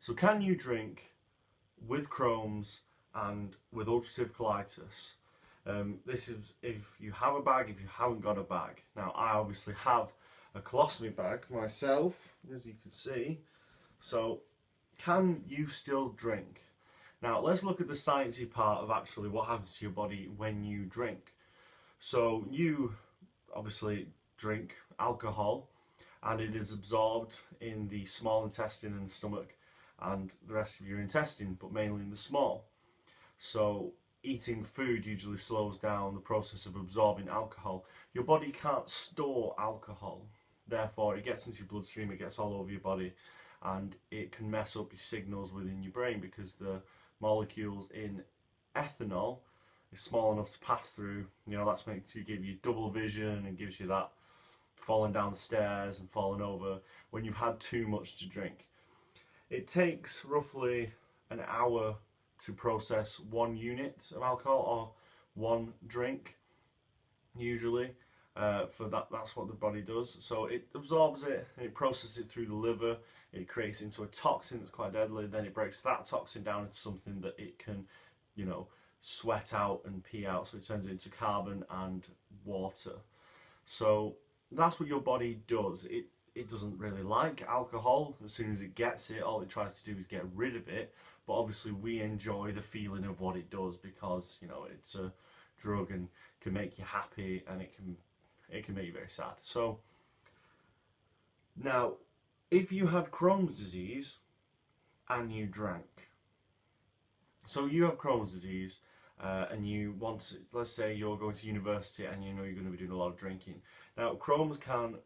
So can you drink with Crohn's and with ulcerative colitis? This is if you have a bag, if you haven't got a bag. Now, I obviously have a colostomy bag myself, as you can see. So, can you still drink? Now, let's look at the sciencey part of actually what happens to your body when you drink. So, you obviously drink alcohol, and it is absorbed in the small intestine and the stomach and the rest of your intestine, but mainly in the small. So eating food usually slows down the process of absorbing alcohol. Your body can't store alcohol, therefore it gets into your bloodstream, it gets all over your body, and it can mess up your signals within your brain because the molecules in ethanol is small enough to pass through. You know, that's makes you give you double vision and gives you that falling down the stairs and falling over when you've had too much to drink. It takes roughly an hour to process 1 unit of alcohol or 1 drink, usually. For that's what the body does. So it absorbs it and it processes it through the liver. It creates into a toxin that's quite deadly. Then it breaks that toxin down into something that it can, you know, sweat out and pee out. So it turns it into carbon and water. So that's what your body does. It doesn't really like alcohol. As soon as it gets it, all it tries to do is get rid of it. But obviously we enjoy the feeling of what it does because, you know, it's a drug and can make you happy, and it can make you very sad. So now, if you had Crohn's disease and you drank, so you have Crohn's disease and you want to, let's say you're going to university and you know you're going to be doing a lot of drinking. Now, Crohn's can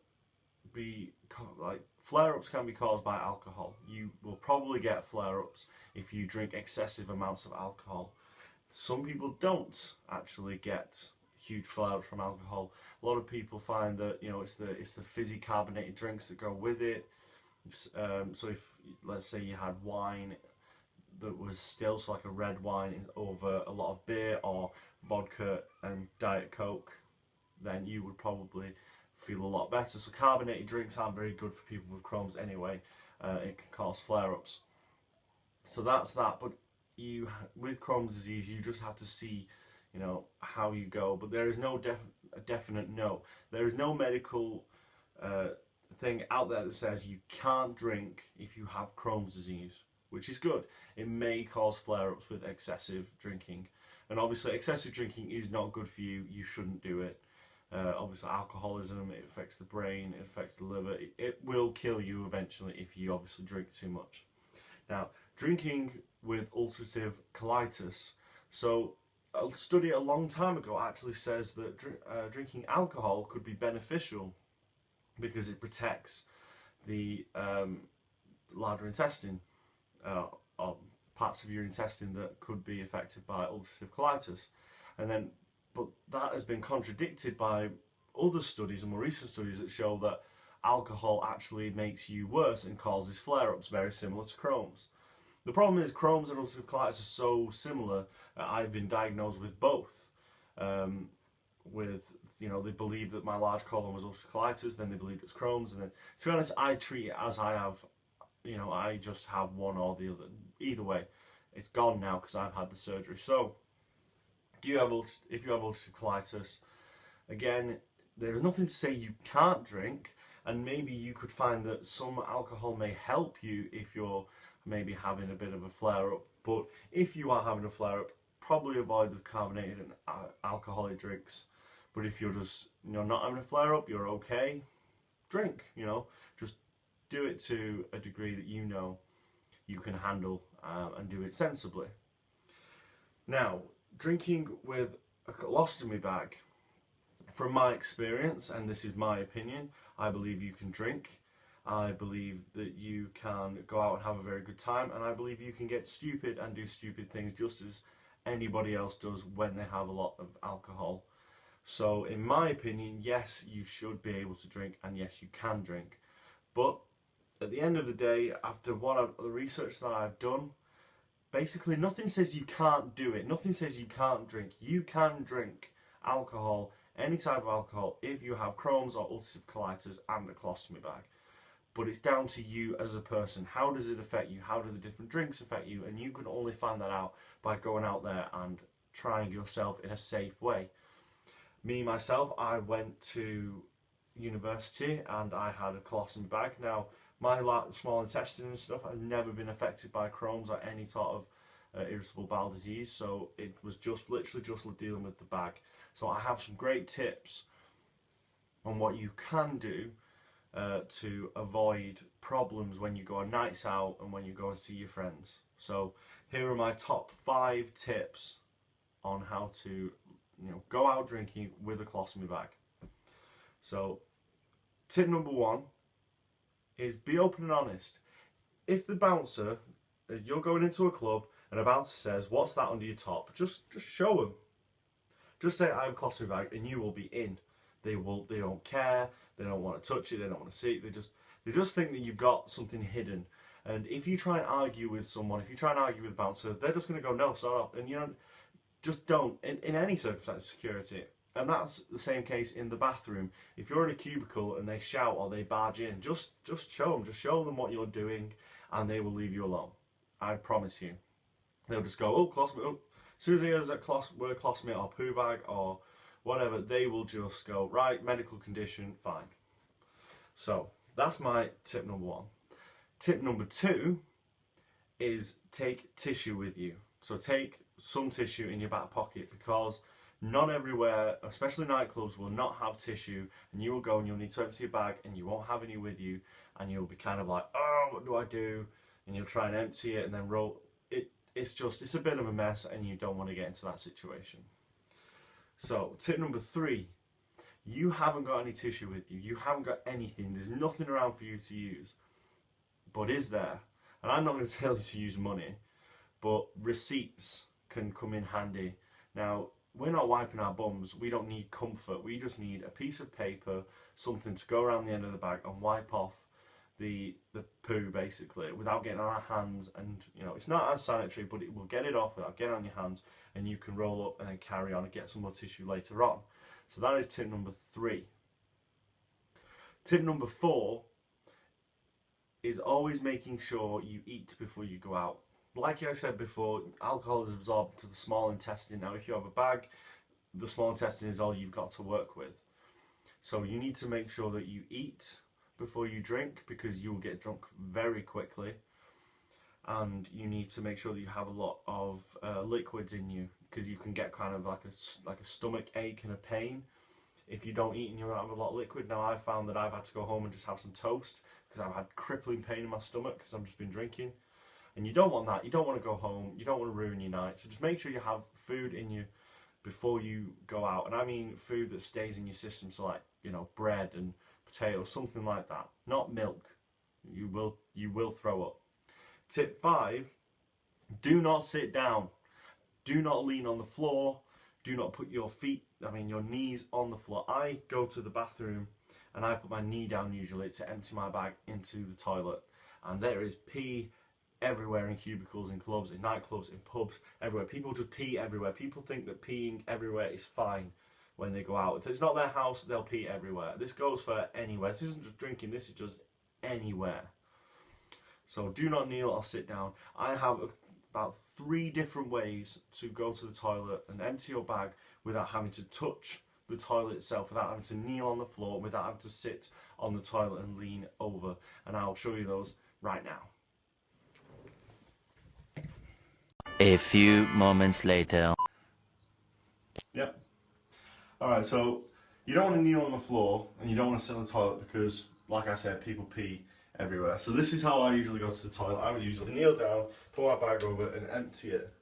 be, like, flare-ups can be caused by alcohol. You will probably get flare-ups if you drink excessive amounts of alcohol. Some people don't actually get huge flare-ups from alcohol. A lot of people find that, you know, it's the fizzy carbonated drinks that go with it. So if, let's say you had wine that was still, so like a red wine over a lot of beer or vodka and Diet Coke, then you would probably feel a lot better. So carbonated drinks aren't very good for people with Crohn's anyway. It can cause flare-ups. So that's that. But you, with Crohn's disease, you just have to see, you know, how you go. But there is no definite no. There is no medical thing out there that says you can't drink if you have Crohn's disease, which is good. It may cause flare-ups with excessive drinking. And obviously excessive drinking is not good for you. You shouldn't do it. Obviously alcoholism, it affects the brain, it affects the liver. It will kill you eventually if you obviously drink too much. Now, drinking with ulcerative colitis. So a study a long time ago actually says that drinking alcohol could be beneficial because it protects the larger intestine, or parts of your intestine that could be affected by ulcerative colitis. But that has been contradicted by other studies and more recent studies that show that alcohol actually makes you worse and causes flare-ups, very similar to Crohn's. The problem is Crohn's and ulcerative colitis are so similar. I've been diagnosed with both. You know, they believed that my large colon was ulcerative colitis, then they believed it was Crohn's, and then, to be honest, I treat it as I have. You know, I just have one or the other. Either way, it's gone now because I've had the surgery. So, if you have ulcerative colitis, again, there's nothing to say you can't drink, and maybe you could find that some alcohol may help you if you're maybe having a bit of a flare-up. But if you are having a flare-up, probably avoid the carbonated and alcoholic drinks. But if you're just, you know, not having a flare-up, you're okay, drink, you know. Just do it to a degree that you know you can handle, and do it sensibly. Now, drinking with a colostomy bag, from my experience, and this is my opinion, I believe you can drink. I believe that you can go out and have a very good time, and I believe you can get stupid and do stupid things just as anybody else does when they have a lot of alcohol. So in my opinion, yes, you should be able to drink, and yes, you can drink. But at the end of the day, after the research that I've done, basically nothing says you can't do it. Nothing says you can't drink. You can drink alcohol, any type of alcohol, if you have Crohn's or ulcerative colitis and a colostomy bag. but it's down to you as a person. How does it affect you? How do the different drinks affect you? And you can only find that out by going out there and trying yourself in a safe way. Me, myself, I went to university and I had a colostomy bag. Now, my small intestine and stuff has never been affected by Crohn's or any sort of irritable bowel disease, so it was literally just dealing with the bag. So I have some great tips on what you can do to avoid problems when you go on nights out and when you go and see your friends. So here are my top 5 tips on how to go out drinking with a colostomy bag. So tip number 1 is be open and honest. If the bouncer, you're going into a club and a bouncer says, "What's that under your top?" Just show them. Just say, "I have a colostomy bag," and you will be in. They don't care. They don't want to touch it. They don't want to see it. They just think that you've got something hidden. And if you try and argue with someone, if you try and argue with the bouncer, they're just going to go, "No, stop." And just don't. In any circumstance, security. And that's the same case in the bathroom. If you're in a cubicle and they shout or they barge in, just show them. Just show them what you're doing, and they will leave you alone. I promise you. They'll just go, "Oh, colostomy." Oh. As soon as he hears that word colostomy or poo bag or whatever, they will just go, "Right, medical condition, fine." So that's my tip number 1. Tip number 2 is take tissue with you. So take some tissue in your back pocket, because not everywhere, especially nightclubs, will not have tissue, and you will go and you'll need to empty your bag and you won't have any with you, and you'll be kind of like, "Oh, what do I do?" And you'll try and empty it and then roll it. It's a bit of a mess, and you don't want to get into that situation. So tip number 3, you haven't got any tissue with you. You haven't got anything. There's nothing around for you to use. But is there? And I'm not going to tell you to use money, but receipts can come in handy. Now, we're not wiping our bums. We don't need comfort. We just need a piece of paper, something to go around the end of the bag and wipe off the poo, basically, without getting on our hands. And it's not as sanitary, but it will get it off without getting on your hands, and you can roll up and then carry on and get some more tissue later on. So that is tip number 3. Tip number 4 is always making sure you eat before you go out. Like I said before, alcohol is absorbed to the small intestine. Now, if you have a bag, the small intestine is all you've got to work with. So you need to make sure that you eat before you drink, because you will get drunk very quickly. And you need to make sure that you have a lot of liquids in you, because you can get kind of like a stomach ache and a pain if you don't eat and you don't have a lot of liquid. Now, I've found that I've had to go home and just have some toast because I've had crippling pain in my stomach because I've just been drinking. And you don't want that. You don't want to go home. You don't want to ruin your night. So just make sure you have food in you before you go out. And I mean food that stays in your system, so like, bread and potatoes, something like that. Not milk. You will throw up. Tip 5, do not sit down. Do not lean on the floor. Do not put your knees on the floor. I go to the bathroom and I put my knee down usually to empty my bag into the toilet. And there is pee everywhere in cubicles, in clubs, in nightclubs, in pubs, everywhere. People just pee everywhere. People think that peeing everywhere is fine when they go out. If it's not their house, they'll pee everywhere. This goes for anywhere. This isn't just drinking, this is just anywhere. So do not kneel or sit down. I have about 3 different ways to go to the toilet and empty your bag without having to touch the toilet itself, without having to kneel on the floor, without having to sit on the toilet and lean over. And I'll show you those right now. A few moments later. Yep. Alright, so you don't want to kneel on the floor and you don't want to sit on the toilet because, like I said, people pee everywhere. So this is how I usually go to the toilet. I would usually kneel down, pull my bag over and empty it.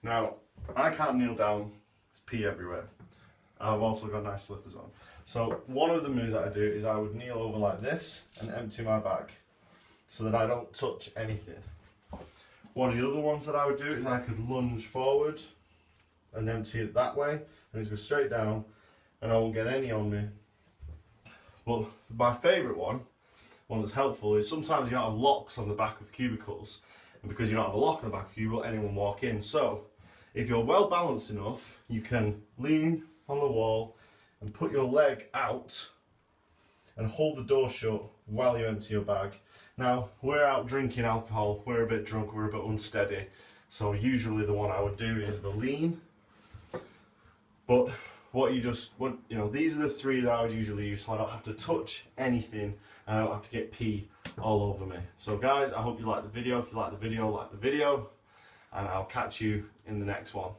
Now, I can't kneel down, there's pee everywhere. I've also got nice slippers on. So one of the moves that I do is I would kneel over like this and empty my bag so that I don't touch anything. One of the other ones that I would do is I could lunge forward and empty it that way, and just go straight down and I won't get any on me. But my favourite one that's helpful, is sometimes you don't have locks on the back of cubicles, and because you don't have a lock on the back of a cubicle, anyone walk in. So if you're well balanced enough, you can lean on the wall and put your leg out and hold the door shut while you empty your bag. Now, we're out drinking alcohol, we're a bit drunk, we're a bit unsteady, so usually the one I would do is the lean. But these are the three that I would usually use, so I don't have to touch anything and I don't have to get pee all over me. So guys, I hope you liked the video. If you liked the video, like the video, and I'll catch you in the next one.